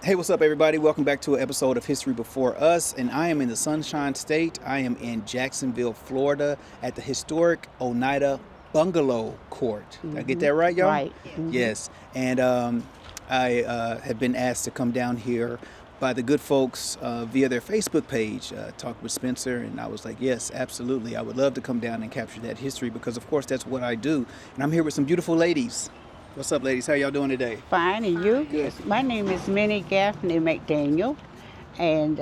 Hey, what's up, everybody? Welcome back to an episode of History Before Us, and I am in the Sunshine State. I am in Jacksonville, Florida, at the historic Oneida Bungalow Court. Did I get that right, y'all? Right. Yes, and I have been asked to come down here by the good folks via their Facebook page, talk with Spencer, and I was like, yes, absolutely. I would love to come down and capture that history because, of course, that's what I do. And I'm here with some beautiful ladies. What's up, ladies? How y'all doing today? Fine, and you? Good. My name is Minnie Gaffney McDaniel, and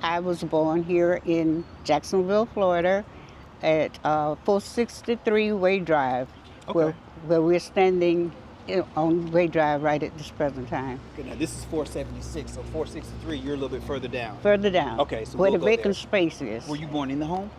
I was born here in Jacksonville, Florida, at 463 Way Drive, Okay. where we're standing on Way Drive right at this present time. Okay, now this is 476, so 463, you're a little bit further down. Further down, Okay, so where we'll the go vacant there. space is. Were you born in the home?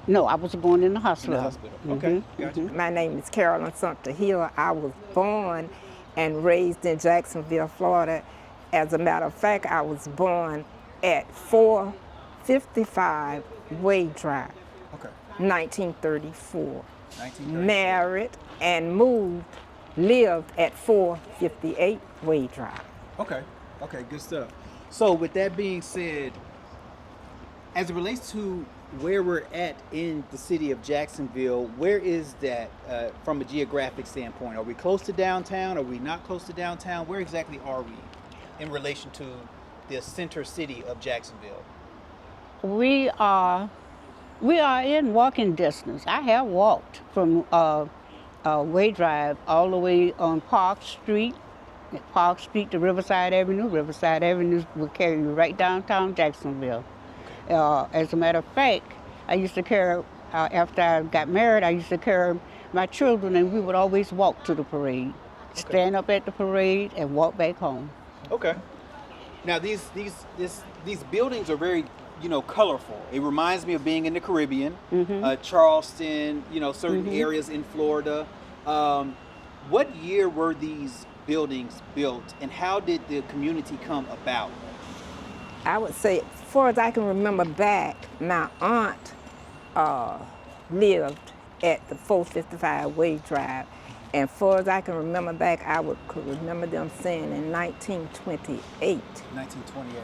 No, I was born in the In hospital. the hospital. Okay, gotcha. My name is Carolyn Sumter Hill. I was born and raised in Jacksonville, Florida. As a matter of fact, I was born at 455 Way Drive, Okay. 1934. 1930. Married and lived at 458 Way Drive. Okay, good stuff. So with that being said, as it relates to where we're at in the city of Jacksonville, where is that from a geographic standpoint? Are we close to downtown? Are we not close to downtown? Where exactly are we in relation to the center city of Jacksonville? We are in walking distance. I have walked from Way Drive all the way on Park Street to Riverside Avenue. Riverside Avenue will carry you right downtown Jacksonville. As a matter of fact, I used to carry, after I got married, I used to carry my children, and we would always walk to the parade, stand up at the parade, and walk back home. Okay. Now these buildings are very, colorful. It reminds me of being in the Caribbean, Charleston, certain areas in Florida. What year were these buildings built, and how did the community come about? I would say, as far as I can remember back, my aunt lived at the 455 Way Drive. And far as I can remember back, could remember them saying in 1928. 1928.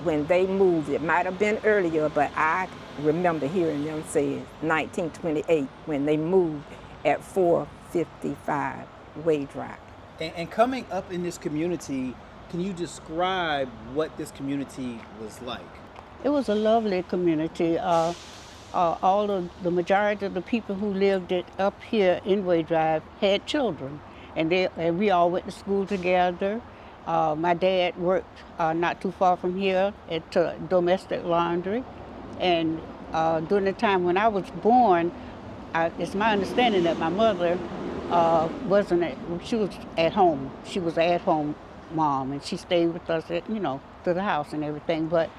When they moved. It might have been earlier, but I remember hearing them say 1928 when they moved at 455 Way Drive. And coming up in this community, can you describe what this community was like? It was a lovely community. The majority of the people who lived up here in Way Drive had children, and we all went to school together. My dad worked not too far from here at domestic laundry, and during the time when I was born, it's my understanding that my mother she was at home. She was an at-home mom, and she stayed with us to the house and everything. But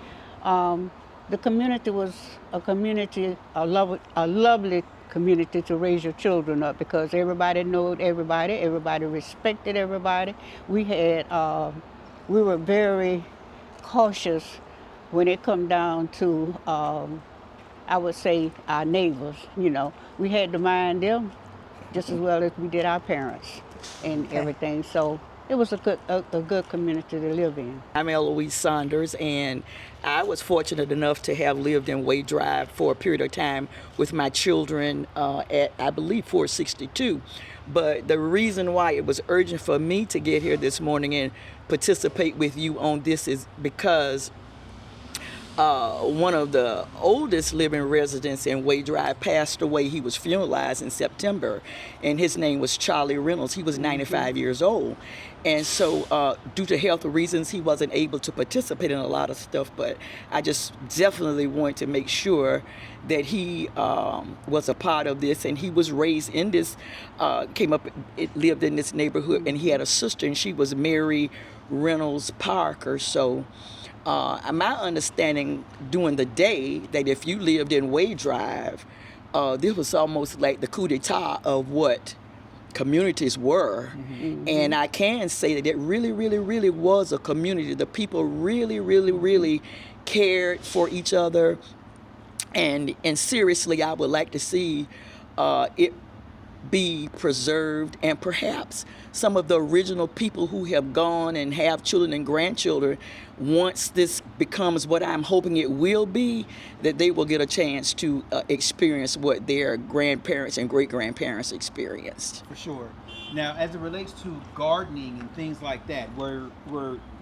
the community was a lovely community to raise your children up, because everybody knew everybody respected everybody. We were very cautious when it come down to I would say our neighbors. We had to mind them just as well as we did our parents and everything. So it was a good community to live in. I'm Eloise Saunders, and I was fortunate enough to have lived in Way Drive for a period of time with my children at, I believe, 462. But the reason why it was urgent for me to get here this morning and participate with you on this is because one of the oldest living residents in Way Drive passed away. He was funeralized in September, and his name was Charlie Reynolds. He was 95 years old. And so due to health reasons, he wasn't able to participate in a lot of stuff, but I just definitely want to make sure that he was a part of this. And he was raised in this, lived in this neighborhood, and he had a sister, and she was Mary Reynolds Parker. So my understanding during the day that if you lived in Way Drive, this was almost like the coup d'etat of what communities were. And I can say that it really, really, really was a community. The people really, really, really cared for each other. And seriously, I would like to see it be preserved, and perhaps some of the original people who have gone and have children and grandchildren, once this becomes what I'm hoping it will be, that they will get a chance to experience what their grandparents and great-grandparents experienced. For sure. Now, as it relates to gardening and things like that, where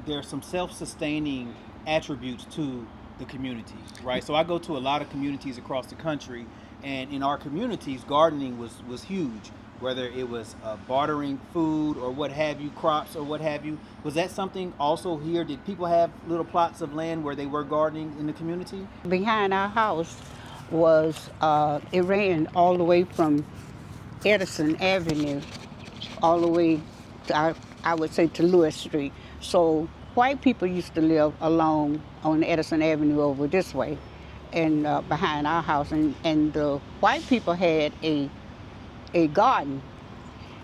there's some self-sustaining attributes to the community, right? So I go to a lot of communities across the country, and in our communities, gardening was huge. Whether it was bartering food or what have you, crops or what have you. Was that something also here? Did people have little plots of land where they were gardening in the community? Behind our house was, it ran all the way from Edison Avenue all the way to, I would say, to Lewis Street. So white people used to live along on Edison Avenue over this way and behind our house. And the white people had a garden.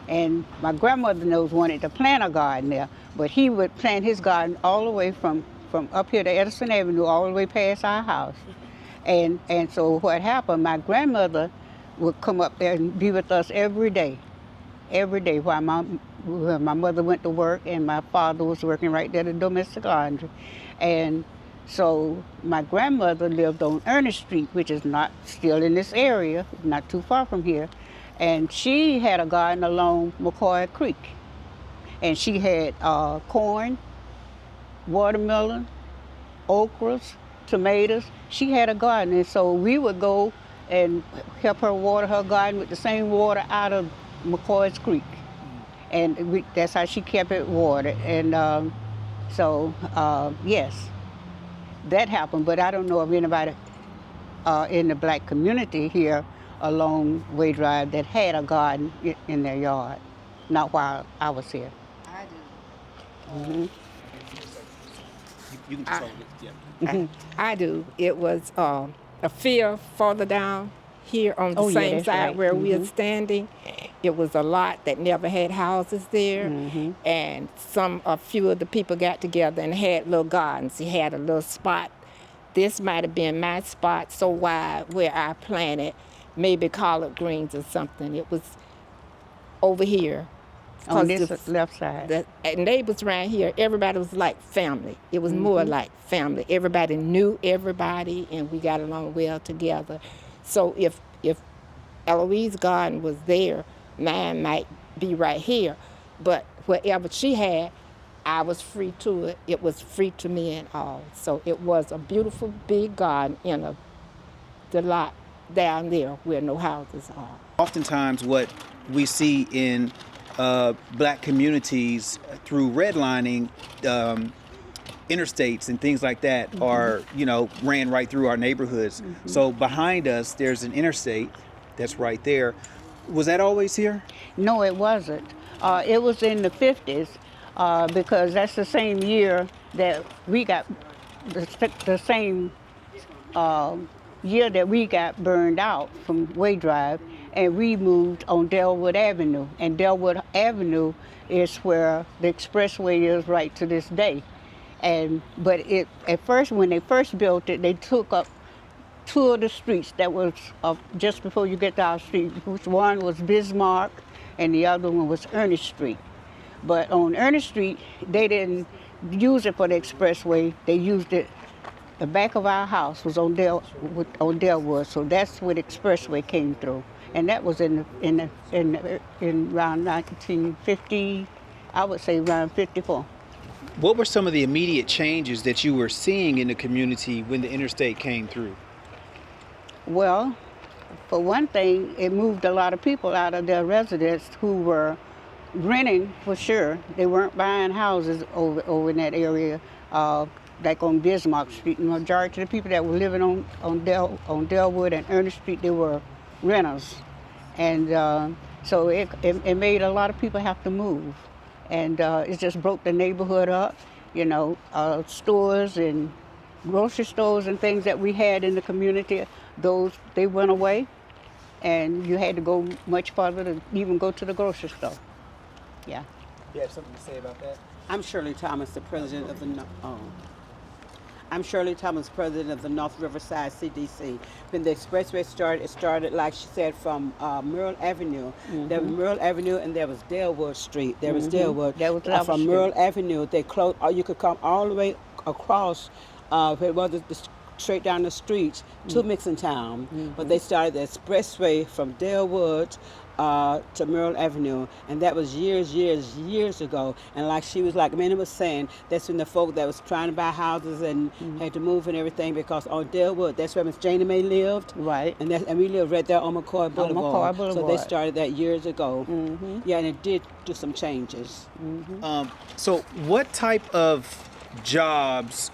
And my grandmother wanted to plant a garden there, but he would plant his garden all the way from up here to Edison Avenue, all the way past our house. And so what happened, my grandmother would come up there and be with us every day while my mother went to work and my father was working right there at the domestic laundry. And so my grandmother lived on Ernest Street, which is not still in this area, not too far from here. And she had a garden along McCoy Creek. And she had corn, watermelon, okras, tomatoes. She had a garden, and so we would go and help her water her garden with the same water out of McCoy's Creek. And that's how she kept it watered. And yes, that happened, but I don't know of anybody in the black community here along Way Drive that had a garden in their yard, not while I was here. I do. Mm-hmm. You can just hold it. Yeah. I do. It was a field farther down here on the same that's side right. where we are standing. It was a lot that never had houses there, and a few of the people got together and had little gardens. He had a little spot. This might have been my spot so wide where I planted maybe collard greens or something. It was over here. On this left side. The neighbors around here, everybody was like family. It was more like family. Everybody knew everybody, and we got along well together. So if Eloise's garden was there, mine might be right here. But wherever she had, I was free to it. It was free to me and all. So it was a beautiful big garden in the lot down there where no houses are. Oftentimes what we see in black communities through redlining, interstates and things like that are, ran right through our neighborhoods. So behind us, there's an interstate that's right there. Was that always here? No, it wasn't. It was in the 50s because that's the same year that we got the same year that we got burned out from Way Drive, and we moved on Delwood Avenue. And Delwood Avenue is where the expressway is right to this day. But at first, when they first built it, they took up two of the streets that was just before you get to our street, which one was Bismarck and the other one was Ernest Street. But on Ernest Street, they didn't use it for the expressway. They used it. The back of our house was on Delwood, so that's where the expressway came through, and that was in around 1950, I would say around 54. What were some of the immediate changes that you were seeing in the community when the interstate came through? Well, for one thing, it moved a lot of people out of their residence who were renting for sure. They weren't buying houses over in that area. Like on Bismarck Street, the majority of the people that were living on Delwood and Ernest Street, they were renters, and so it made a lot of people have to move, and it just broke the neighborhood up. Stores and grocery stores and things that we had in the community, they went away, and you had to go much farther to even go to the grocery store. Yeah. You have something to say about that? I'm Shirley Thomas, the president of the I'm Shirley Thomas, president of the North Riverside CDC. When the expressway started, it started, like she said, from Merle Avenue. There was Merle Avenue and there was Dalewood Street. There was Dalewood. That was Lava From Street. Merle Avenue, they closed, or you could come all the way across, it was straight down the street to Mixon Town. But they started the expressway from Dalewood to Merle Avenue, and that was years ago. And like she was, like Minnie was saying, that's when the folk that was trying to buy houses and had to move and everything, because on Dalewood, that's where Miss Janie Mae lived. Right. And we lived right there on McCoy Boulevard. So they Boulevard. started that years ago. Yeah, and it did do some changes. So what type of jobs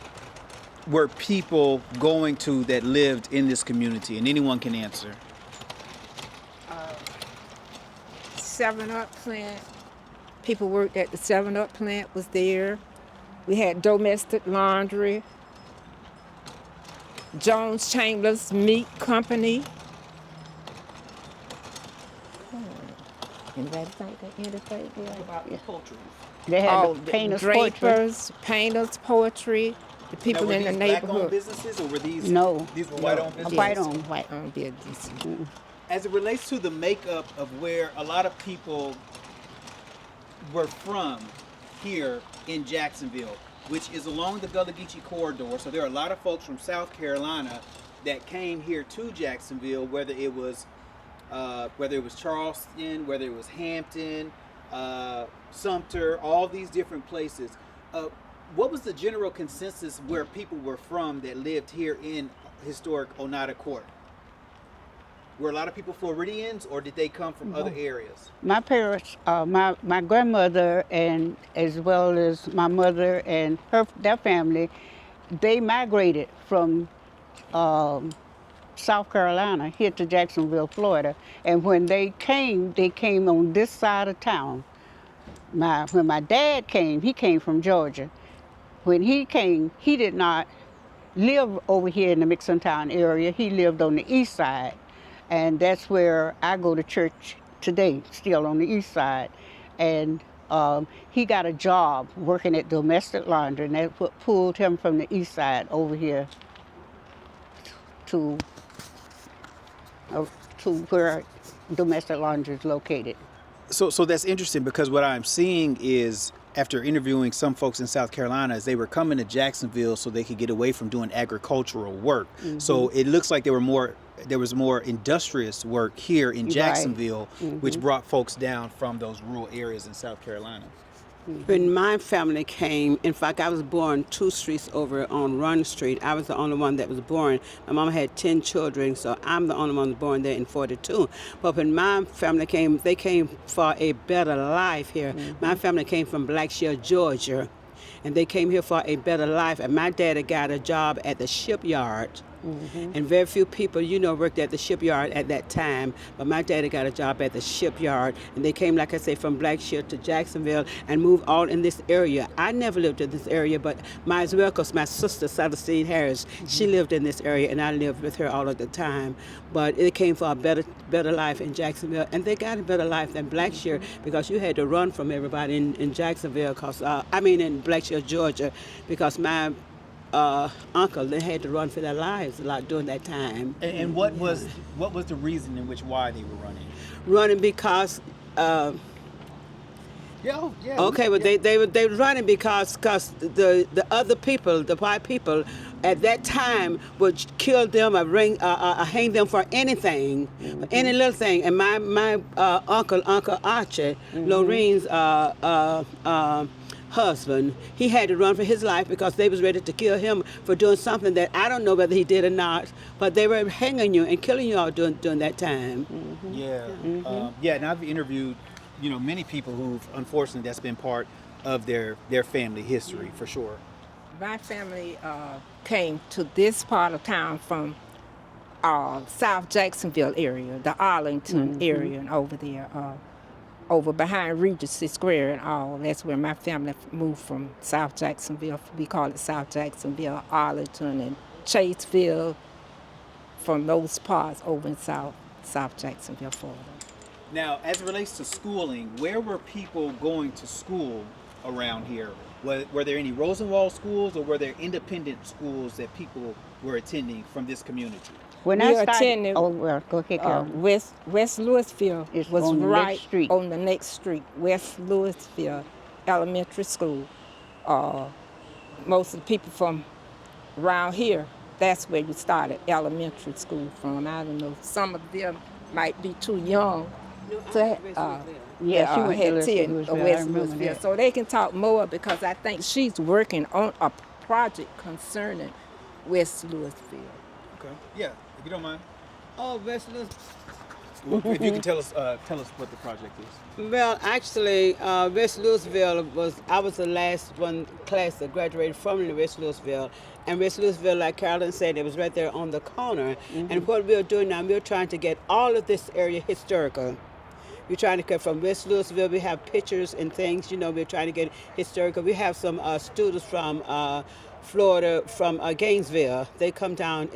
were people going to that lived in this community? And anyone can answer. 7-Up plant. People worked at the 7-Up plant was there. We had domestic laundry. Jones Chambers Meat Company. Anybody think that anything? About poultry. They had Oh, the painters, drapers, painters, poetry. The people in the Black-owned neighborhood. businesses, or were these? No. These were white-owned businesses. White-owned. White-owned business. As it relates to the makeup of where a lot of people were from here in Jacksonville, which is along the Gullah Geechee corridor, so there are a lot of folks from South Carolina that came here to Jacksonville, whether it was Charleston, whether it was Hampton, Sumter, all these different places. What was the general consensus where people were from that lived here in historic Oneida Court? Were a lot of people Floridians, or did they come from other areas? My parents, my grandmother, and as well as my mother and their family, they migrated from South Carolina here to Jacksonville, Florida. And when they came on this side of town. When my dad came, he came from Georgia. When he came, he did not live over here in the Mixontown area. He lived on the east side. And that's where I go to church today, still on the east side. And he got a job working at domestic laundry, and that's what pulled him from the east side over here to where domestic laundry is located. So that's interesting, because what I'm seeing is, after interviewing some folks in South Carolina, is they were coming to Jacksonville so they could get away from doing agricultural work. So it looks like there was more industrious work here in Jacksonville, which brought folks down from those rural areas in South Carolina. When my family came, in fact, I was born 2 streets over on Run Street. I was the only one that was born. My mama had 10 children, so I'm the only one born there in 42. But when my family came, they came for a better life here. My family came from Blackshear, Georgia, and they came here for a better life. And my daddy got a job at the shipyard. And very few people, worked at the shipyard at that time. But my daddy got a job at the shipyard, and they came, like I say, from Blackshear to Jacksonville and moved all in this area. I never lived in this area, but might as well, because my sister, Celestine Harris, she lived in this area, and I lived with her all of the time. But it came for a better life in Jacksonville, and they got a better life than Blackshear, because you had to run from everybody in Jacksonville, in Blackshear, Georgia, because my uncle, they had to run for their lives a lot during that time. And what was the reason in which why they were running? Running because okay, but they were running because the other people, the white people at that time, would kill them or hang them for anything, any little thing. And my Uncle Archie, Lorraine's husband, he had to run for his life because they was ready to kill him for doing something that I don't know whether he did or not, but they were hanging you and killing you all during that time. And I've interviewed many people who've, unfortunately, that's been part of their family history, for sure. My family came to this part of town from South Jacksonville area, the Arlington area, and over there. Over behind Regency Square and all. That's where my family moved from, South Jacksonville. We call it South Jacksonville, Arlington, and Chaseville, from those parts over in South Jacksonville, Florida. Now, as it relates to schooling, where were people going to school around here Were there any Rosenwald schools, or were there independent schools that people were attending from this community? When We I started, attended, oh well, go ahead, Carolyn. West Louisville It's was on the next right street. on the next street. West Louisville Elementary School. Most of the people from around here, that's where you started elementary school from. I don't know. Some of them might be too young to Yeah, she went to attend Louisville. I West remember Louisville. that. So they can talk more because I think she's working on a project concerning West Louisville. Okay. Yeah, if you don't mind. Oh, West Louis. If you can tell us what the project is. Well, actually, West Louisville I was the last one class that graduated from West Louisville. And West Louisville, like Carolyn said, it was right there on the corner. And what we're doing now, we're trying to get all of this area historical. We're trying to get from West Louisville, we have pictures and things, we're trying to get historical. We have some students from Florida, from Gainesville. They come down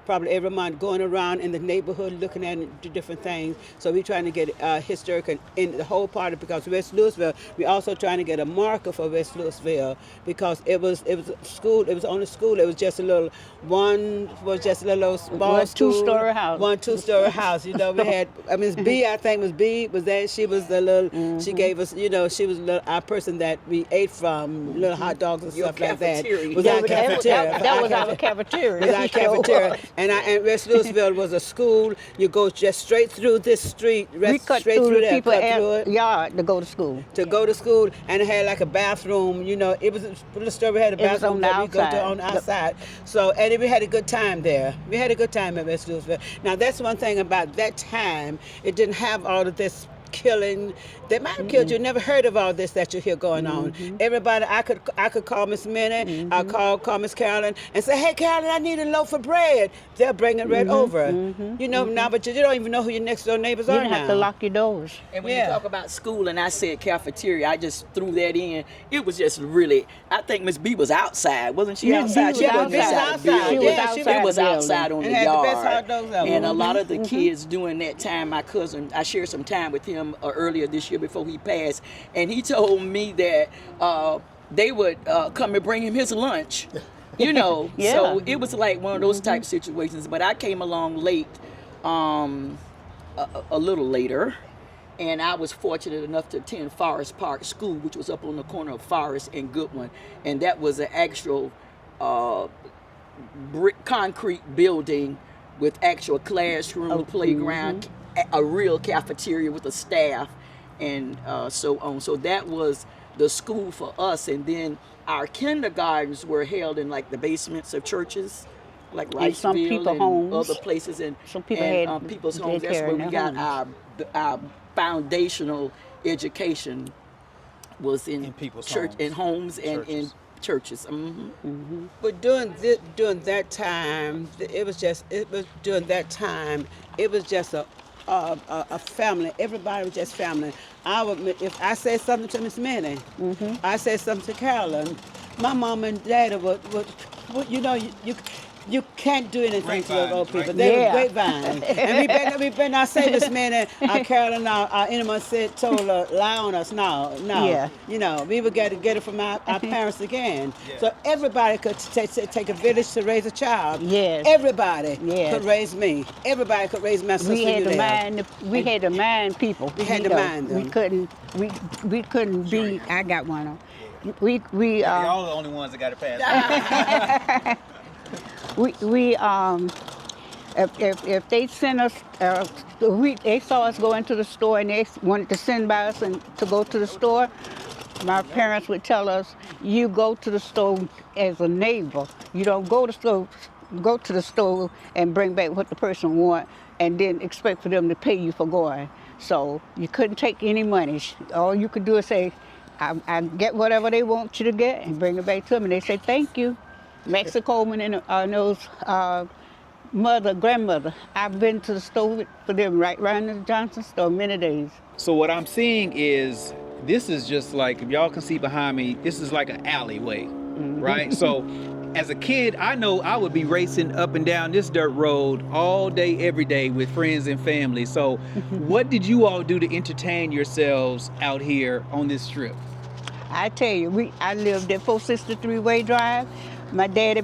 probably every month, going around in the neighborhood looking at different things. So we're trying to get historical in the whole part of, because West Louisville, we're also trying to get a marker for West Louisville, because it was school, it was only school, it was just a little small school. Two-story house. One two-story house. We had, Miss B, I think Miss B was that, she was the little, she gave us, she was our person that we ate from, little hot dogs and stuff like that. Was our cafeteria. That was our cafeteria. Was our cafeteria. And West Louisville was a school. You go just straight through this street, We cut straight through through the there, people cut through it. yard to go to school. To go to school, and it had like a bathroom. It was a little store. We had a It was bathroom on the that we go to outside. on the outside. So, and we had a good time there. We had a good time at West Louisville. Now, that's one thing about that time. It didn't have all of this killing. They might have killed you. Never heard of all this that you hear going on. Everybody, I could call Miss Minnie. I call Miss Carolyn and say, "Hey, Carolyn, I need a loaf of bread." They'll bring it right over. Now, but you don't even know who your next door neighbors You are didn't now. have to lock your doors. And when Yeah. you talk about school and I said cafeteria, I just threw that in. It was just really, I think Miss B was outside, wasn't she? Miss B Outside. was She wasn't outside. inside the building. She was outside It was the outside on And the had the yard. best hot dogs ever. And a lot of the kids during that time, my cousin, I shared some time with him earlier this year before he passed, and he told me that they would come and bring him his lunch. Yeah. So it was like one of those type situations. But I came along late, a little later, and I was fortunate enough to attend Forest Park School, which was up on the corner of Forest and Goodwin, and that was an actual brick concrete building with actual classroom, playground, a real cafeteria with a staff, and so on. So that was the school for us, and then our kindergartens were held in like the basements of churches, like Riceville some people and homes. other places, and Some people and, had people's homes. That's daycare where in we their got our foundational education was in people's church, homes. in homes, and in Churches. churches. But during that time, it was just a family. Everybody was just family. If I said something to Miss Minnie, I said something to Carolyn, my mom and dad would you can't do anything to those old people. Grapevines, They right? were grapevines. And we better not say Miss Minnie, Carolyn, our enemy told her, lie on us. No. Yeah. We would get it from our parents again. Yeah. So everybody could take a village to raise a child. Yes. Everybody Yes. could raise me. Everybody could raise my sister. We had to Eudale. mind. We had to mind people. We had to mind them. We couldn't be. I got one on. We Y'all are the only ones that got it passed. if they sent us, they saw us going to the store and they wanted to send by us and to go to the store. My parents would tell us, "You go to the store as a neighbor. You don't go to the store and bring back what the person want, and then expect for them to pay you for going." So you couldn't take any money. All you could do is say, I get whatever they want you to get and bring it back to them, and they say thank you. Mexico and those grandmother, I've been to the store for them right around the Johnson store many days. So what I'm seeing is, this is just like, if y'all can see behind me, this is like an alleyway, right? So as a kid, I know I would be racing up and down this dirt road all day, every day with friends and family. So what did you all do to entertain yourselves out here on this strip? I tell you, I lived at 463 Way Drive. My daddy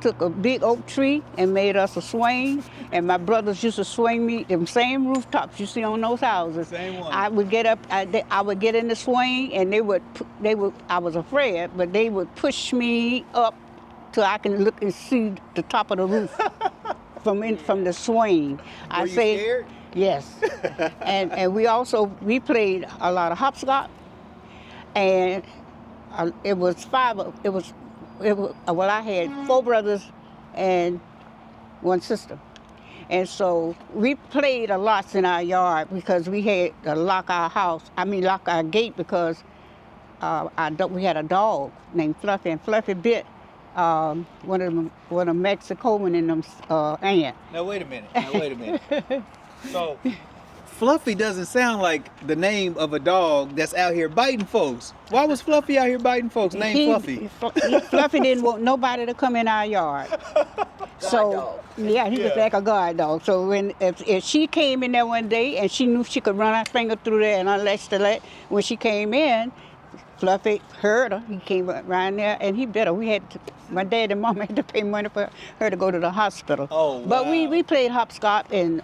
took a big oak tree and made us a swing, and my brothers used to swing me them same rooftops you see on those houses. Same one. I would get up, I would get in the swing, and they would. I was afraid, but they would push me up till I can look and see the top of the roof from the swing. Were you scared? Yes. and we played a lot of hopscotch, and I had 4 brothers and 1 sister. And so we played a lot in our yard because we had to lock our gate because we had a dog named Fluffy, and Fluffy bit one of the Mexican in them ant. Now wait a minute. So, Fluffy doesn't sound like the name of a dog that's out here biting folks. Why was Fluffy out here biting folks named Fluffy? Fluffy didn't want nobody to come in our yard. He was like a guard dog. So if she came in there one day and she knew she could run her finger through there and unlatch the latch, when she came in, Fluffy heard her. He came around there and he bit her. My dad and mom had to pay money for her to go to the hospital. Oh, wow. But we played hopscotch and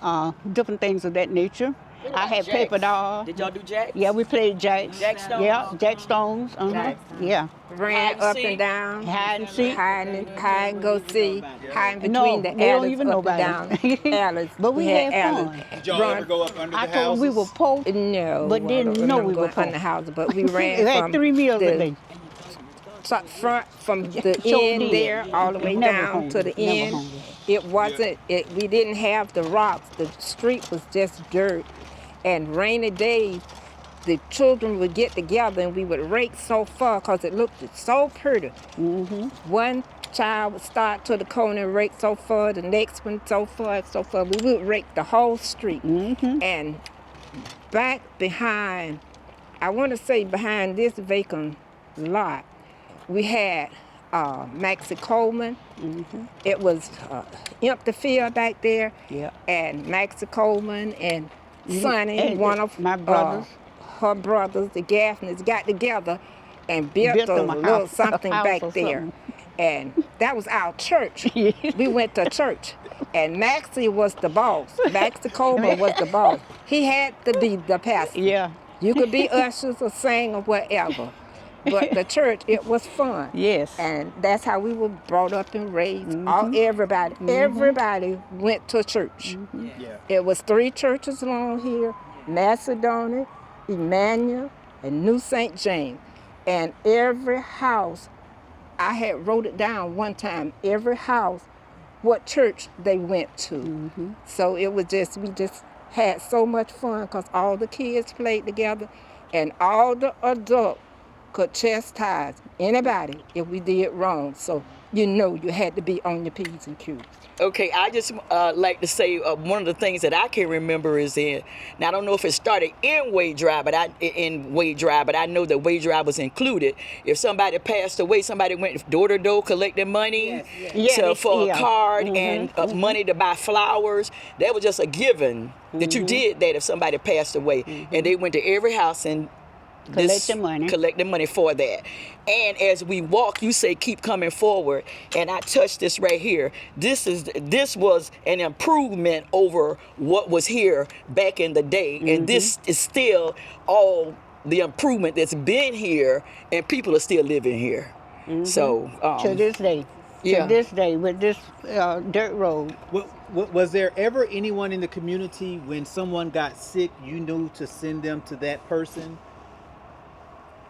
different things of that nature. I had Jacks? paper dolls. Did y'all do jacks? Yeah, we played jacks. Jack stones? Yeah, jack stones. Jacks. Yeah. Ran Hide and up seek. and down. Hide and seek. Hide and go see. Hide in between No, the they don't alleys, even up know and about down it. alleys. But we had alleys. fun. Did y'all ever go up under I the told houses? them we were poor. No, But I didn't don't know remember we were going from poor. the house, but we We ran had from 3 meals a day. front from the Sure end did. there all the way Never down hungry, to the never end. hungry. It wasn't. We didn't have the rocks. The street was just dirt. And rainy days, the children would get together and we would rake so far because it looked so pretty. Mm-hmm. One child would start to the corner and rake so far, the next one so far, so far. We would rake the whole street. Mm-hmm. And back behind, I want to say behind this vacant lot, we had Maxie Coleman. Mm-hmm. It was empty field back there. Yeah. And Maxie Coleman and Sonny, And one of my brothers. her brothers, the Gaffneys, got together and built them a a little house- something a house back or there. something. And that was our church. We went to church. And Maxie was the boss. Maxie Coleman was the boss. He had to be the pastor. Yeah. You could be ushers or sing or whatever. But the church, it was fun. Yes. And that's how we were brought up and raised. Mm-hmm. Everybody went to church. Yeah. It was 3 churches along here: Macedonia, Emmanuel, and New St. James. And every house, I had wrote it down one time, every house, what church they went to. Mm-hmm. So it was we just had so much fun because all the kids played together and all the adults could chastise anybody if we did wrong. So you had to be on your P's and Q's. Okay, I just like to say one of the things that I can remember is now I don't know if it started in Wade Drive, but I know that Wade Drive was included. If somebody passed away, somebody went door to door collecting money for a card and money to buy flowers. That was just a given that you did that if somebody passed away, and they went to every house and collecting money for that. And as we walk, you say keep coming forward, and I touched this right here. This was an improvement over what was here back in the day, and this is still all the improvement that's been here, and people are still living here. So to this day. Yeah. To this day, with this dirt road. Was there ever anyone in the community when someone got sick, you knew to send them to that person?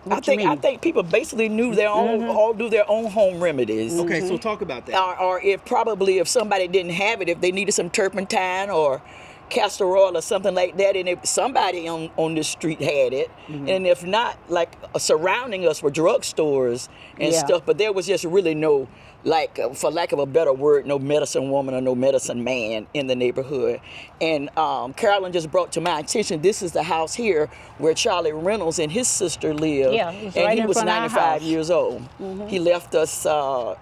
What you mean? I think people basically knew their own, all do their own home remedies. Okay, so talk about that. Or if somebody didn't have it, if they needed some turpentine or castor oil or something like that, and if somebody on the street had it, and if not, like surrounding us were drugstores and stuff, but there was just really no, like, for lack of a better word, no medicine woman or no medicine man in the neighborhood. And Carolyn just brought to my attention, this is the house here where Charlie Reynolds and his sister lived. Yeah, it's and right he in was front of our 95 house. years old. He left us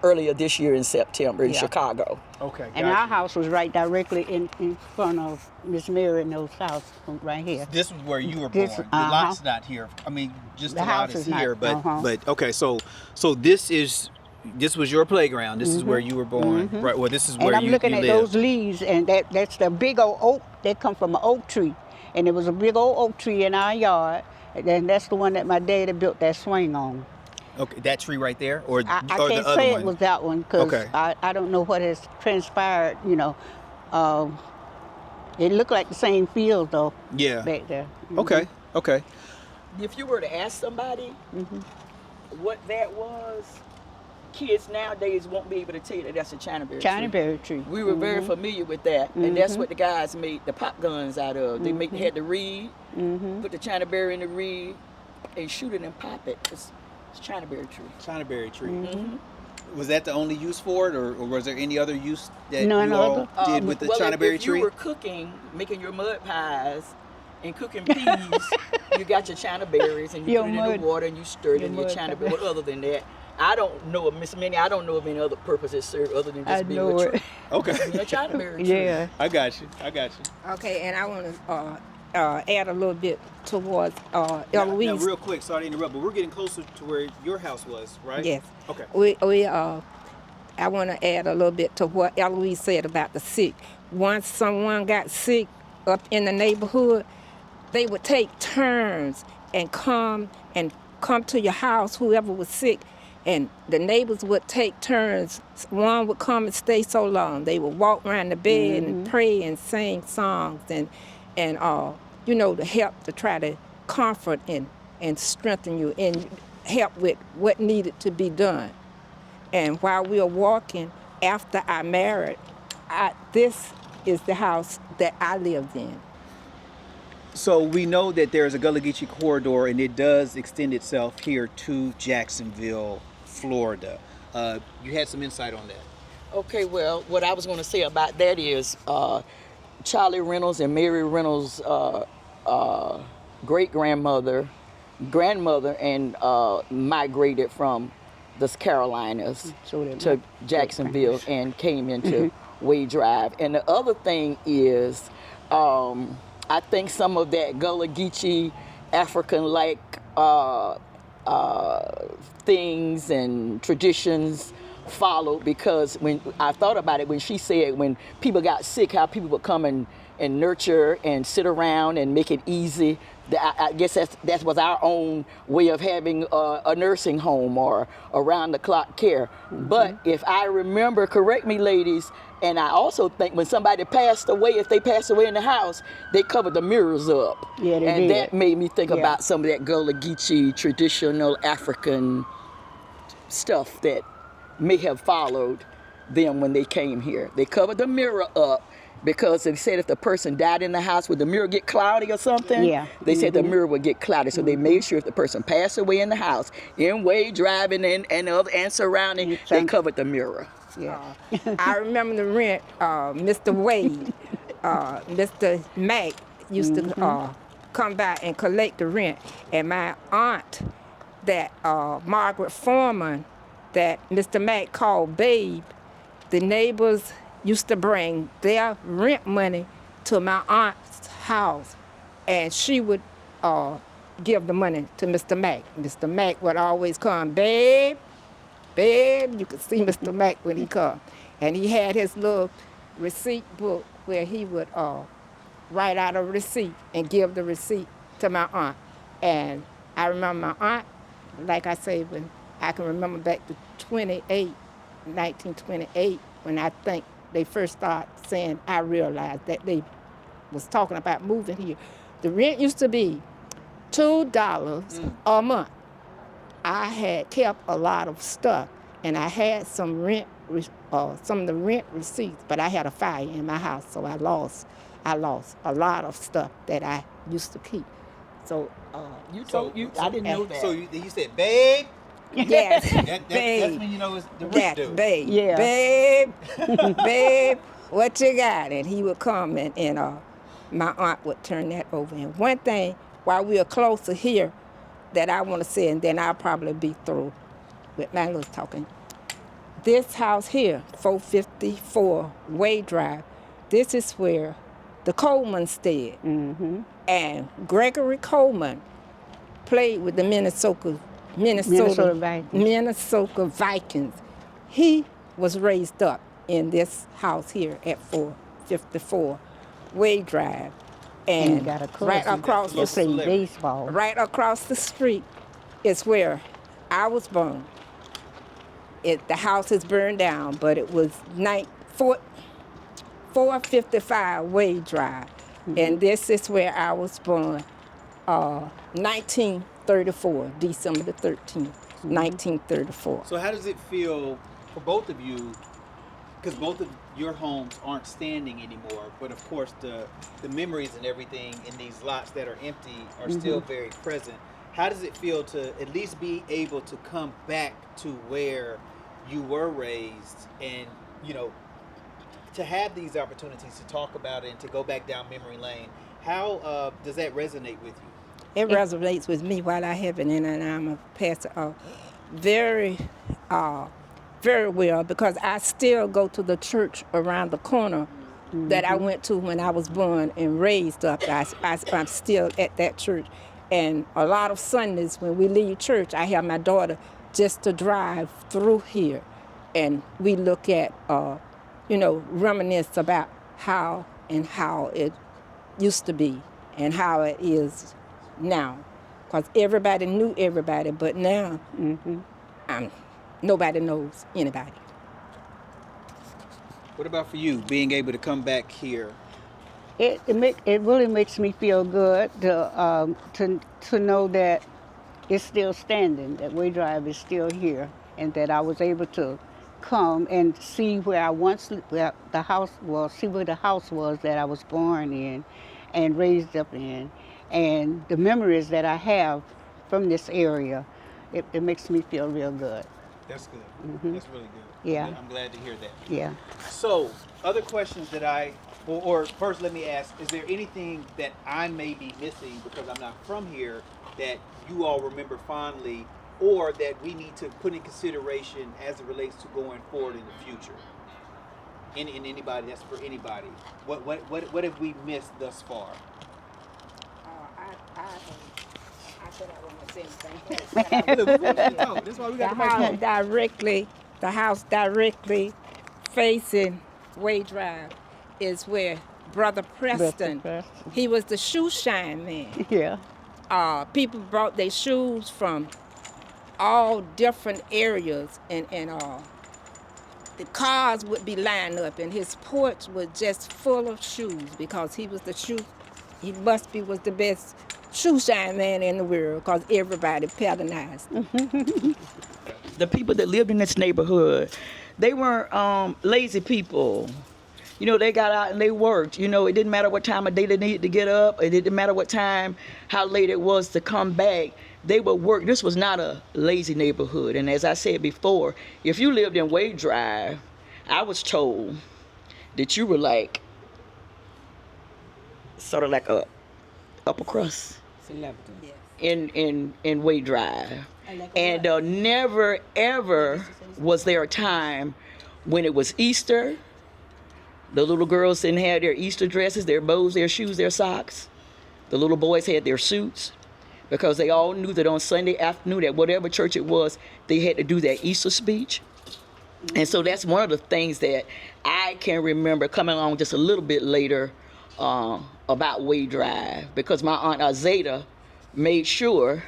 earlier this year in September in Chicago. Okay, And our house was right directly in front of Miss Mary knows house right here. This was where you were This- born. The lot's not here. I mean, just The the lot house is is not- here, but uh-huh. okay. So this was your playground. This is where you were born, right? Well, this is where And I'm you looking you at live. those leaves, and that's the big old oak. They come from an oak tree, and there was a big old oak tree in our yard, and that's the one that my daddy built that swing on. Okay, that tree right there, or I or can't the other say one. it was that one because Okay. I don't know what has transpired. It looked like the same field though. Yeah. Back there. Okay. Okay. If you were to ask somebody what that was, kids nowadays won't be able to tell you that that's a Chinaberry tree. Chinaberry tree. We were very familiar with that, and that's what the guys made the pop guns out of. They had the reed, put the Chinaberry in the reed, and shoot it and pop it. It's Chinaberry tree. Chinaberry tree. Was that the only use for it, or was there any other use that None you all other. did with the well, Chinaberry if tree? you were cooking, making your mud pies, and cooking peas, you got your China berries and you Your put it in mud- the water and you stir it your in your mud China pie. berries. But other than that, I don't know of Miss Minnie. I don't know of any other purpose it served other than I just being know a it. tree. Okay. Your China berry tree. Yeah. I got you. Okay, and I want to add a little bit towards Now, Eloise. real quick, sorry to interrupt, but we're getting closer to where your house was, right? Yes. Okay. I want to add a little bit to what Eloise said about the sick. Once someone got sick up in the neighborhood, they would take turns and come to your house, whoever was sick, and the neighbors would take turns. One would come and stay so long. They would walk around the bed and pray and sing songs and to help to try to comfort and strengthen you and help with what needed to be done. And while we were walking, after I married, this is the house that I lived in. So we know that there's a Gullah Geechee corridor, and it does extend itself here to Jacksonville, Florida. You had some insight on that. Okay, well, what I was going to say about that is Charlie Reynolds and Mary Reynolds' grandmother, and migrated from the Carolinas to Jacksonville and came into Wade Drive. And the other thing is, I think some of that Gullah Geechee African-like things and traditions followed, because when I thought about it, when she said when people got sick, how people would come and nurture and sit around and make it easy. I guess that was our own way of having a nursing home or around-the-clock care. But if I remember, correct me, ladies, and I also think when somebody passed away, if they passed away in the house, they covered the mirrors up. Yeah, they and did. that made me think Yeah. about some of that Gullah Geechee traditional African stuff that may have followed them when they came here. They covered the mirror up because they said if the person died in the house, would the mirror get cloudy or something? Yeah. They said the mirror would get cloudy, so they made sure if the person passed away in the house, in Wade Driving and surrounding, they covered the mirror. Yeah. I remember the rent, Mr. Wade, Mr. Mack used to come by and collect the rent. And my aunt, that Margaret Foreman, that Mr. Mack called Babe, the neighbors used to bring their rent money to my aunt's house, and she would give the money to Mr. Mack. Mr. Mack would always come, Babe, you could see Mr. Mack when he come. And he had his little receipt book where he would write out a receipt and give the receipt to my aunt. And I remember my aunt, like I say, when I can remember back to 1928, when I think they first started saying, I realized that they was talking about moving here. The rent used to be $2 a month. I had kept a lot of stuff, and I had some of the rent receipts, but I had a fire in my house, so I lost a lot of stuff that I used to keep. So I didn't know that. So you said, babe? yes, That's babe, when you know it's the rent that due. babe, Yeah. babe, babe, what you got? And he would come and my aunt would turn that over. And one thing, while we are closer here, that I want to say, and then I'll probably be through with my little talking. This house here, 454 Wade Drive, this is where the Coleman stead. Mm-hmm. And Gregory Coleman played with the Minnesota Vikings. Minnesota Vikings. He was raised up in this house here at 454 Wade Drive. And got a cousin right across that played baseball. Right across the street is where I was born. The house is burned down, but it was 455 Wade Drive. Mm-hmm. And this is where I was born, 1934, December the 13th, 1934. So how does it feel for both of you, because both of your homes aren't standing anymore, but of course the memories and everything in these lots that are empty are still very present. How does it feel to at least be able to come back to where you were raised and, you know, to have these opportunities to talk about it and to go back down memory lane? How does that resonate with you? It resonates with me while I have it, and I'm a pastor very well, because I still go to the church around the corner that I went to when I was born and raised up. I'm still at that church. And a lot of Sundays when we leave church, I have my daughter just to drive through here. And we look at, reminisce about how it used to be and how it is now. Because everybody knew everybody, but now nobody knows anybody. What about for you, being able to come back here? It really makes me feel good to know that it's still standing, that Wade Drive is still here, and that I was able to come and see where the house was that I was born in and raised up in, and the memories that I have from this area. It makes me feel real good. That's good. That's really good. Yeah. I'm glad to hear that. Yeah. So, other questions that or first let me ask, is there anything that I may be missing because I'm not from here that you all remember fondly, or that we need to put in consideration as it relates to going forward in the future? In anybody, that's for anybody. What have we missed thus far? I said I wouldn't say anything. That's why we got The house directly facing Wade Drive is where Brother Preston, he was the shoe shine man. Yeah. People brought their shoes from all different areas, and the cars would be lined up, and his porch was just full of shoes because he was the best shoe shine man in the world, because everybody patronized him. The people that lived in this neighborhood, they weren't lazy people. You know, they got out and they worked. You know, it didn't matter what time of day they needed to get up. It didn't matter what time, how late it was to come back. They would work. This was not a lazy neighborhood. And as I said before, if you lived in Wade Drive, I was told that you were like, sort of like a upper crust in Wade Drive. And never, ever was there a time when it was Easter. The little girls didn't have their Easter dresses, their bows, their shoes, their socks. The little boys had their suits, because they all knew that on Sunday afternoon at whatever church it was, they had to do that Easter speech. And so that's one of the things that I can remember coming along just a little bit later about Wade Drive, because my Aunt Azeta made sure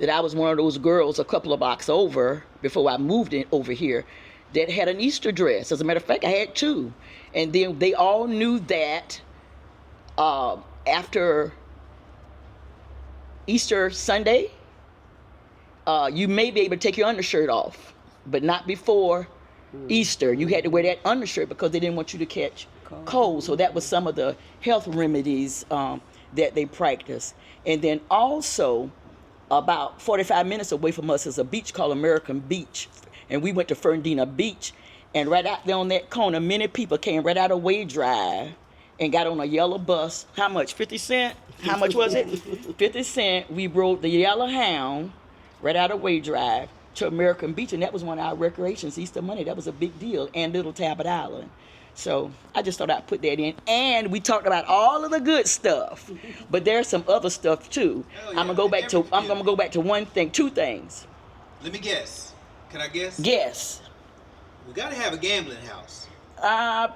that I was one of those girls a couple of blocks over before I moved in over here that had an Easter dress. As a matter of fact, I had two. And then they all knew that after Easter Sunday, you may be able to take your undershirt off, but not before Easter. You had to wear that undershirt because they didn't want you to catch cold. So that was some of the health remedies that they practiced. And then also, about 45 minutes away from us is a beach called American Beach. And we went to Fernandina Beach. And right out there on that corner, many people came right out of Wade Drive and got on a yellow bus. How much? 50 cents? How much was it? 50 cents. We rode the Yellow Hound right out of Wade Drive to American Beach, and that was one of our recreations, Easter Monday. That was a big deal, and Little Talbot Island. So I just thought I'd put that in. And we talked about all of the good stuff, but there's some other stuff too. Oh, yeah. I'm gonna go back to one thing, two things. Let me guess. Can I guess? Guess. We got to have a gambling house.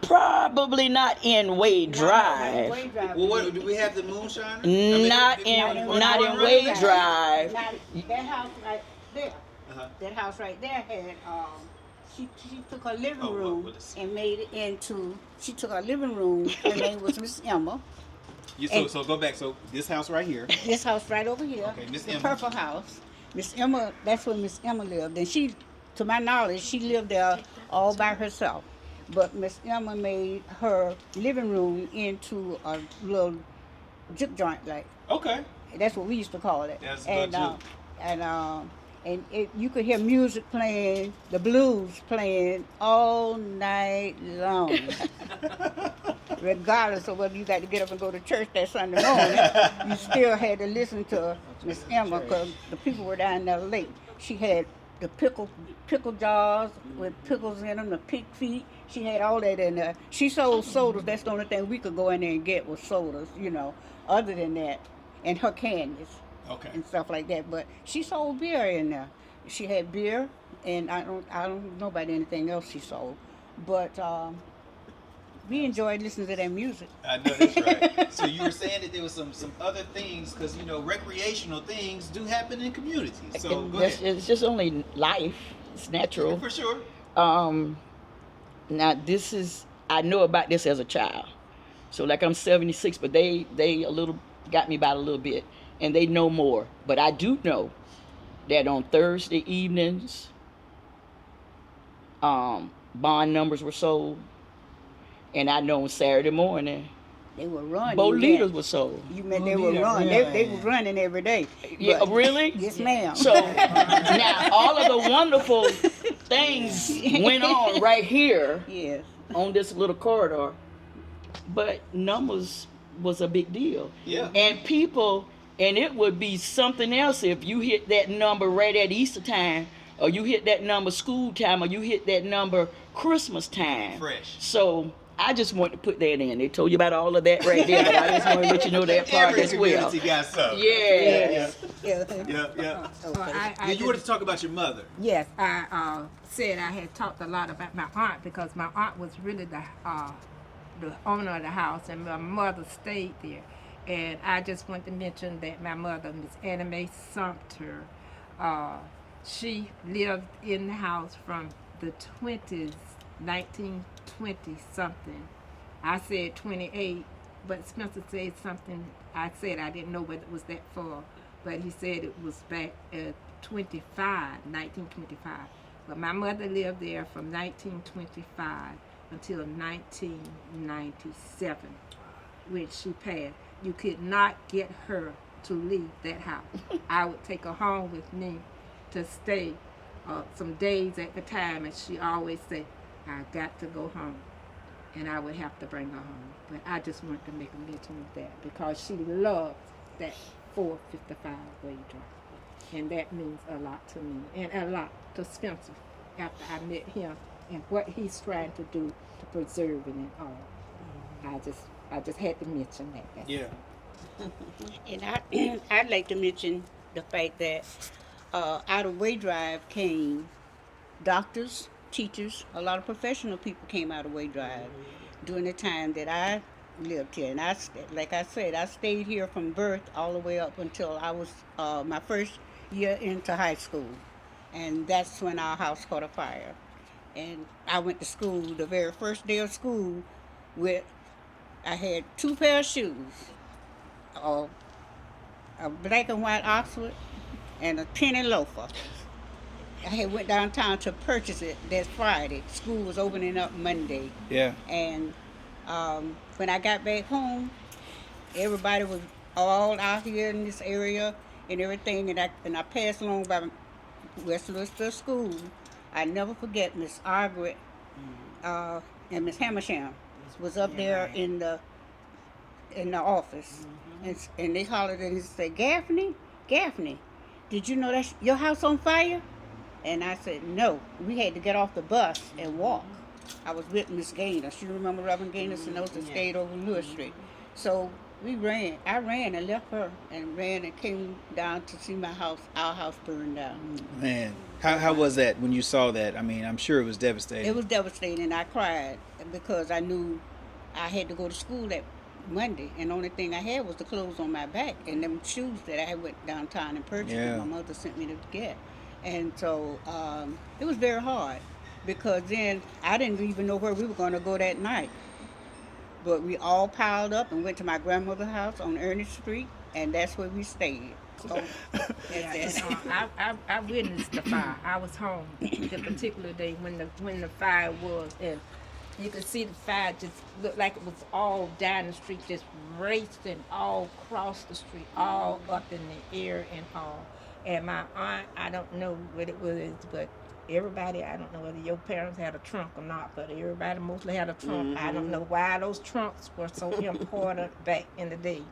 Probably not in Wade Drive. Well, what do we have the moonshiner? Not in Wade Drive. That house right there. Uh-huh. That house right there had she took her living Oh, room what is- and made it into. She took her living room. Her name was Miss Emma. So go back. So this house right here. This house right over here, Okay, Miss the Emma. purple house. Miss Emma, that's where Miss Emma lived. And she, to my knowledge, she lived there all by herself. But Miss Emma made her living room into a little juke joint, like. Okay. That's what we used to call it. That's and good, you could hear music playing, the blues playing all night long. Regardless of whether you got to get up and go to church that Sunday morning, you still had to listen to Miss Emma because the people were down there late. She had the pickle jars with pickles in them, the pink feet. She had all that in there. She sold sodas. That's the only thing we could go in there and get was sodas, you know. Other than that, and her candies. Okay. And stuff like that. But she sold beer in there. She had beer, and I don't know about anything else she sold. But we enjoyed listening to that music. I know that's right. So you were saying that there was some other things, because recreational things do happen in communities. So go ahead. It's just only life. It's natural. Yeah, for sure. Now I know about this as a child. So like I'm 76, but they got me about a little bit, and they know more. But I do know that on Thursday evenings, bond numbers were sold, and I know on Saturday morning, They were running. Bolitas were sold. You meant they were Bolita, running. really? They was running every day. Yeah, But- really? Yes, ma'am. So now all of the wonderful things went on right here Yes. on this little corridor, but numbers was a big deal. Yeah. And people, and it would be something else if you hit that number right at Easter time, or you hit that number school time, or you hit that number Christmas time. Fresh. So I just want to put that in. They told you about all of that right there, but I just want to let you know that part Every as well. community got some. Yeah. Yeah. Yeah. Okay. Yeah, you wanted to talk about your mother. Yes, I said I had talked a lot about my aunt because my aunt was really the owner of the house, and my mother stayed there. And I just want to mention that my mother, Miss Anna Mae Sumter, she lived in the house from the 20s, 1920 something. I said 28, but Spencer said something. I said I didn't know whether it was that far, but he said it was back at 1925. But my mother lived there from 1925 until 1997, when she passed. You could not get her to leave that house. I would take her home with me to stay some days at the time, and she always said, I got to go home, and I would have to bring her home. But I just wanted to make a mention of that because she loves that 455 Wade Drive, and that means a lot to me and a lot to Spencer after I met him and what he's trying to do to preserve it and all. I just had to mention that. That's Yeah. And I'd like to mention the fact that out of Wade Drive came doctors, teachers, a lot of professional people came out of Wade Drive during the time that I lived here. And like I said, I stayed here from birth all the way up until I was my first year into high school. And that's when our house caught a fire. And I went to school the very first day of school I had 2 pair of shoes, a black and white Oxford and a penny loafer. I had went downtown to purchase it that Friday. School was opening up Monday. Yeah. And when I got back home, everybody was all out here in this area and everything. And I passed along by Westminster School. I never forget Miss Argret and Miss Hammersham was up there in the office. And they hollered and said, Gaffney, did you know that's your house on fire? And I said, no, we had to get off the bus and walk. I was with Miss Gaynor. She remember Reverend Gaynor and those that stayed over Lewis Street. So we ran. I ran and left her and ran and came down to see our house burned down. Man, how was that when you saw that? I mean, I'm sure it was devastating. It was devastating. I cried because I knew I had to go to school that Monday, and the only thing I had was the clothes on my back and them shoes that I went downtown and purchased that my mother sent me to get. And so it was very hard because then I didn't even know where we were going to go that night. But we all piled up and went to my grandmother's house on Ernest Street, and that's where we stayed. So, I witnessed the fire. I was home the particular day when the fire was, and you could see the fire just looked like it was all down the street, just racing all across the street, all up in the air and all. And my aunt, I don't know what it was, but everybody, I don't know whether your parents had a trunk or not, but everybody mostly had a trunk. I don't know why those trunks were so important back in the day.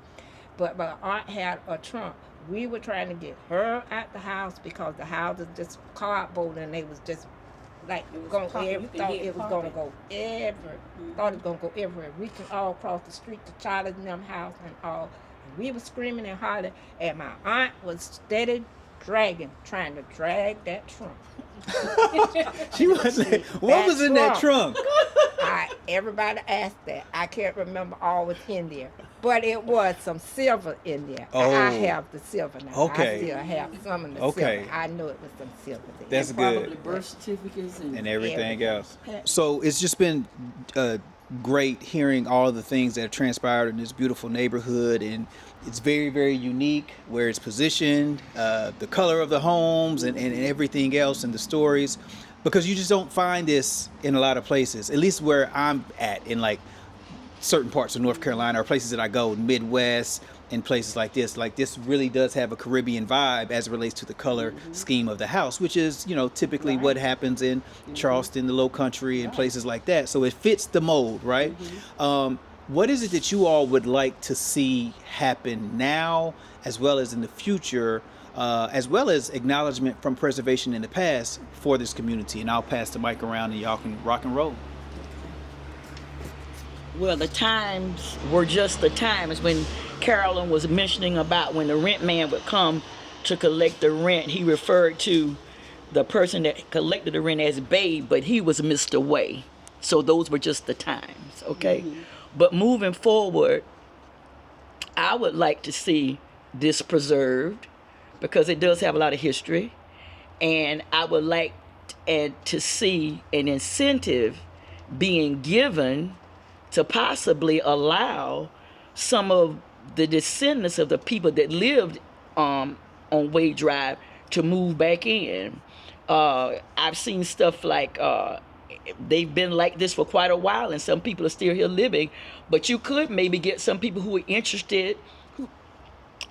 But my aunt had a trunk. We were trying to get her out the house because the house was just cardboard and they was just like thought it was gonna go everywhere. We could all across the street to Charlie's and them house and all. And we were screaming and hollering, and my aunt was steady trying to drag that trunk. She wasn't. What was in that trunk? Everybody asked that. I can't remember all was in there, but it was some silver in there. Oh. I have the silver now. Okay. I still have some of the silver. I know it was some silver there. That's Probably good. birth certificates And everything else. So it's just been great hearing all of the things that have transpired in this beautiful neighborhood, and it's very, very unique where it's positioned, the color of the homes and everything else, and the stories, because you just don't find this in a lot of places, at least where I'm at, in like certain parts of North Carolina or places that I go, Midwest and places like this. Like, this really does have a Caribbean vibe as it relates to the color scheme of the house, which is, typically what happens in Charleston, the Low Country, and places like that. So it fits the mold, right? What is it that you all would like to see happen now, as well as in the future, as well as acknowledgement from preservation in the past for this community? And I'll pass the mic around and y'all can rock and roll. Well, the times were just the times. When Carolyn was mentioning about when the rent man would come to collect the rent, he referred to the person that collected the rent as Babe, but he was Mr. Way. So those were just the times, okay? But moving forward, I would like to see this preserved because it does have a lot of history. And I would like to see an incentive being given to possibly allow some of the descendants of the people that lived on Wade Drive to move back in. I've seen stuff like they've been like this for quite a while, and some people are still here living, but you could maybe get some people who are interested.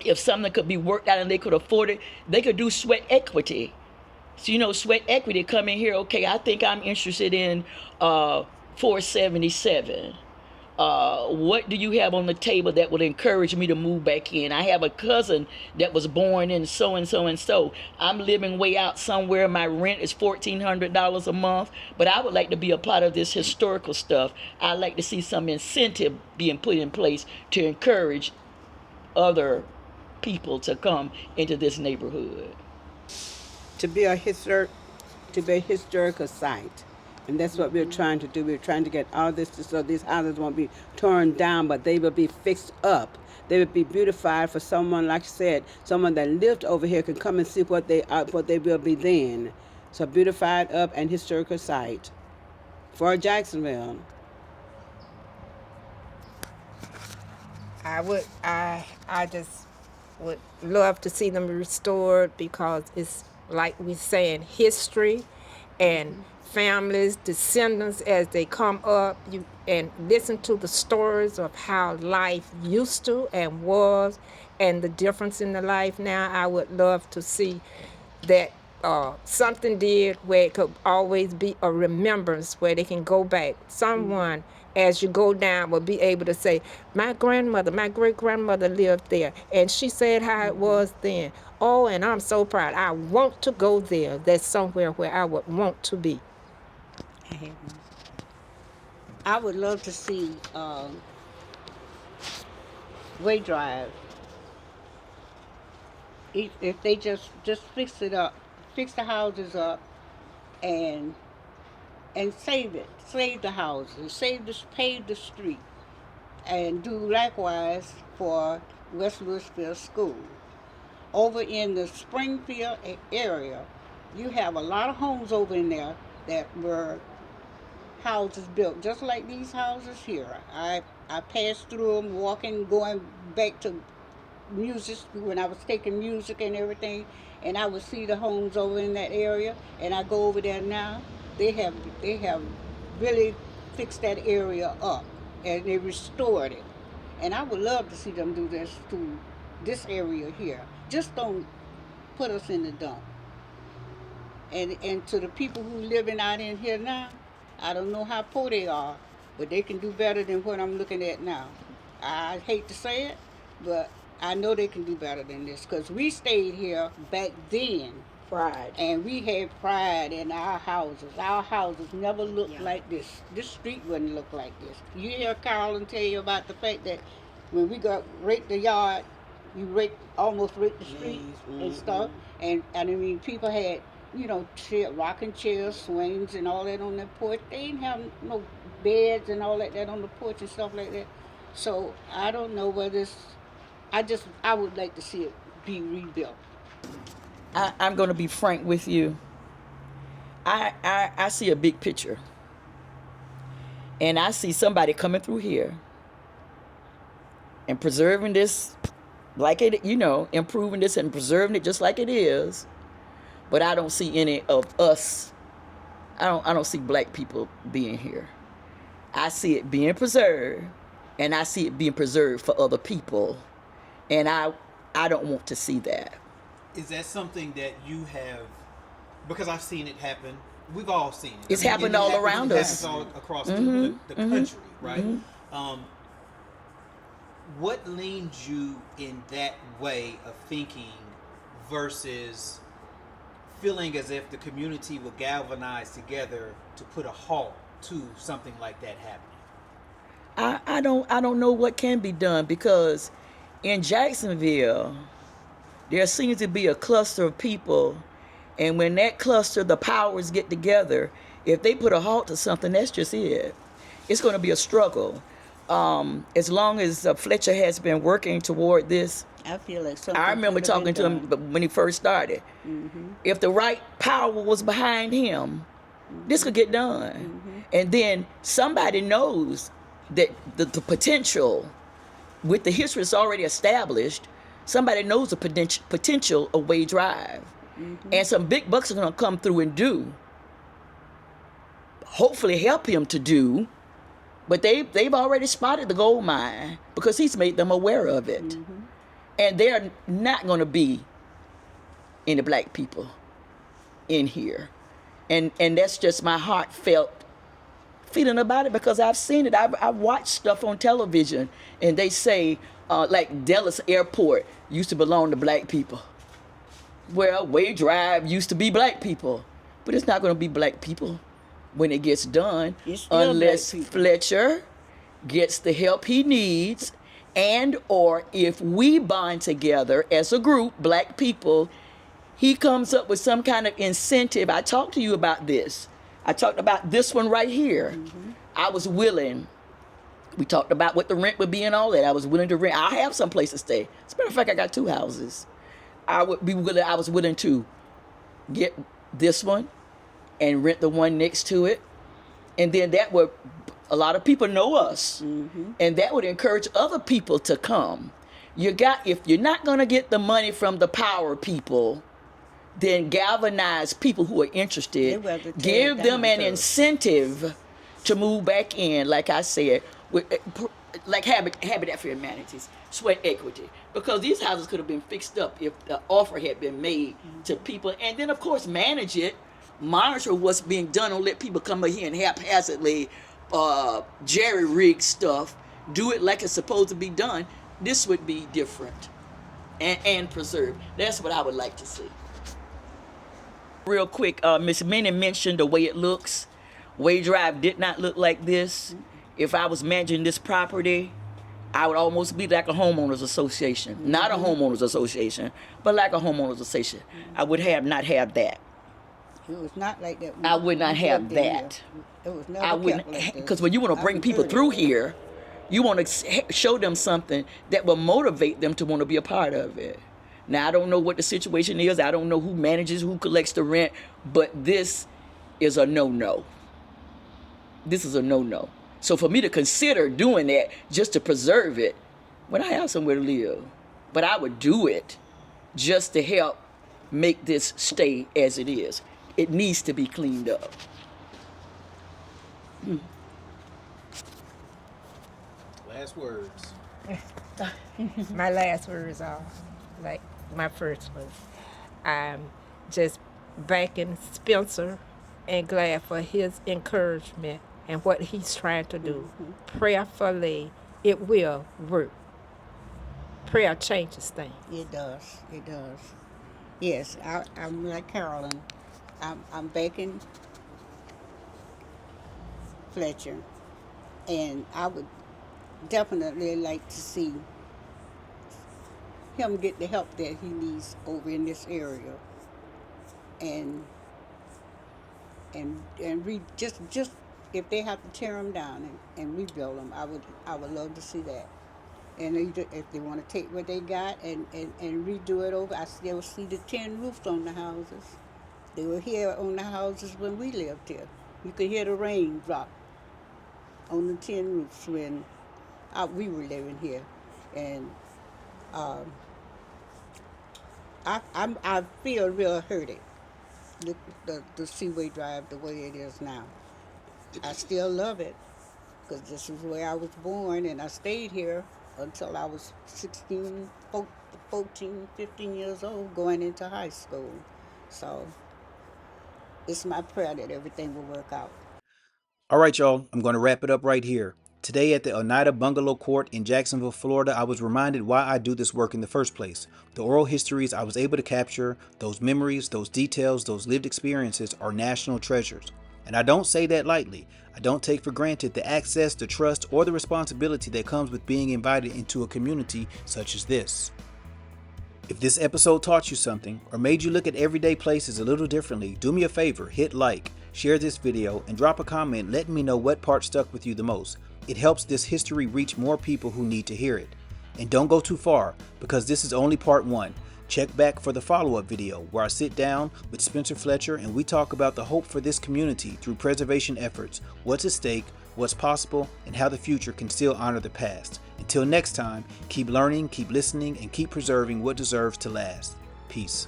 If something could be worked out and they could afford it, they could do sweat equity. So, sweat equity, come in here, okay, I think I'm interested in 477. What do you have on the table that would encourage me to move back in? I have a cousin that was born in so and so and so. I'm living way out somewhere. My rent is $1,400 a month, but I would like to be a part of this historical stuff. I'd like to see some incentive being put in place to encourage other people to come into this neighborhood. To be a historical site. And that's what we're trying to do. We're trying to get all this so these houses won't be torn down, but they will be fixed up. They will be beautified for someone, like you said, someone that lived over here can come and see what they will be then. So beautified up and historical site for Jacksonville. I just would love to see them restored because it's like we're saying, history and families, descendants, as they come up, and listen to the stories of how life used to and was, and the difference in the life now. I would love to see that something did where it could always be a remembrance where they can go back. Someone, as you go down, will be able to say, my grandmother, my great-grandmother lived there, and she said how it was then. Oh, and I'm so proud. I want to go there. That's somewhere where I would want to be. I would love to see Way Drive. If they just fix it up, fix the houses up, and save it, save the houses, pave the street, and do likewise for West Louisville School. Over in the Springfield area, you have a lot of homes over in there that were houses built just like these houses here. I passed through them walking, going back to music when I was taking music and everything, and I would see the homes over in that area, and I go over there now. They have really fixed that area up, and they restored it. And I would love to see them do this to this area here. Just don't put us in the dump. And to the people who living out in here now, I don't know how poor they are, but they can do better than what I'm looking at now. I hate to say it, but I know they can do better than this, because we stayed here back then. Pride. And we had pride in our houses. Our houses never looked like this. This street wouldn't look like this. You hear Carolyn tell you about the fact that when we got raked the yard, you almost raked the street and stuff. And I mean, people had, rocking chairs, swings, and all that on their porch. They didn't have no beds and all that on the porch and stuff like that. So I don't know whether I would like to see it be rebuilt. I'm going to be frank with you. I see a big picture. And I see somebody coming through here and preserving this like it, improving this and preserving it just like it is. But I don't see any of us. I don't see black people being here. I see it being preserved, and I see it being preserved for other people. And I don't want to see that. Is that something that you have, because I've seen it happen, we've all seen it. It's happened all around us. It happens all across the country, right? What leans you in that way of thinking versus feeling as if the community will galvanize together to put a halt to something like that happening? I don't know what can be done, because in Jacksonville, there seems to be a cluster of people, and when that cluster, the powers get together, if they put a halt to something, that's just it. It's going to be a struggle. As long as Fletcher has been working toward this, I feel like something. I remember talking to him when he first started. If the right power was behind him, this could get done. And then somebody knows that the potential, with the history that's already established, somebody knows the potential of Way Drive. And some big bucks are going to come through and hopefully help him to do. But they've already spotted the gold mine, because he's made them aware of it. And there are not going to be any black people in here. And that's just my heartfelt feeling about it, because I've seen it. I've watched stuff on television, and they say, like Dallas Airport used to belong to black people. Well, Way Drive used to be black people. But it's not going to be black people when it gets done, unless Fletcher gets the help he needs, and or if we bond together as a group, black people, he comes up with some kind of incentive. I talked to you about this. I talked about this one right here. I was willing. We talked about what the rent would be and all that. I was willing to rent. I have some place to stay. As a matter of fact, I got 2 houses. I was willing to get this one and rent the one next to it. And then a lot of people know us. And that would encourage other people to come. If you're not going to get the money from the power people, then galvanize people who are interested. Give them an incentive to move back in. Like I said, like Habitat for Humanity's sweat equity, because these houses could have been fixed up if the offer had been made to people, and then of course manage it, monitor what's being done, don't let people come in here and haphazardly jerry rig stuff, do it like it's supposed to be done. This would be different and preserved. That's what I would like to see. Real quick, Miss Minnie mentioned the way it looks. Wade Drive did not look like this. If I was managing this property, I would almost be like a homeowners association. Not a homeowners association, but like a homeowners association. I would not have that. It was not like that. I would not have that. It was never I wouldn't, kept like because this. when you want to bring people through here, you want to show them something that will motivate them to want to be a part of it. Now, I don't know what the situation is. I don't know who manages, who collects the rent, but this is a no-no. This is a no-no. So for me to consider doing that just to preserve it, when I have somewhere to live, but I would do it just to help make this stay as it is. It needs to be cleaned up. Last words. My last words are like my first one. I'm just thanking Spencer and glad for his encouragement and what he's trying to do. Prayerfully, it will work. Prayer changes things. It does. It does. Yes, I'm like Carolyn. I'm backing Fletcher, and I would definitely like to see him get the help that he needs over in this area, and just if they have to tear them down and rebuild them, I would love to see that. And if they want to take what they got and redo it over, I still see the tin roofs on the houses. They were here on the houses when we lived here. You could hear the rain drop on the tin roofs when we were living here. And I feel real hurted, the Seaway Drive the way it is now. I still love it because this is where I was born, and I stayed here until I was 16, 14, 15 years old, going into high school. So it's my prayer that everything will work out. All right, y'all, I'm going to wrap it up right here. Today at the Oneida Bungalow Court in Jacksonville, Florida, I was reminded why I do this work in the first place. The oral histories I was able to capture, those memories, those details, those lived experiences are national treasures. And I don't say that lightly. I don't take for granted the access, the trust, or the responsibility that comes with being invited into a community such as this. If this episode taught you something or made you look at everyday places a little differently, do me a favor, hit like, share this video, and drop a comment letting me know what part stuck with you the most. It helps this history reach more people who need to hear it. And don't go too far, because this is only part 1. Check back for the follow-up video where I sit down with Spencer Fletcher and we talk about the hope for this community through preservation efforts, what's at stake, what's possible, and how the future can still honor the past. Until next time, keep learning, keep listening, and keep preserving what deserves to last. Peace.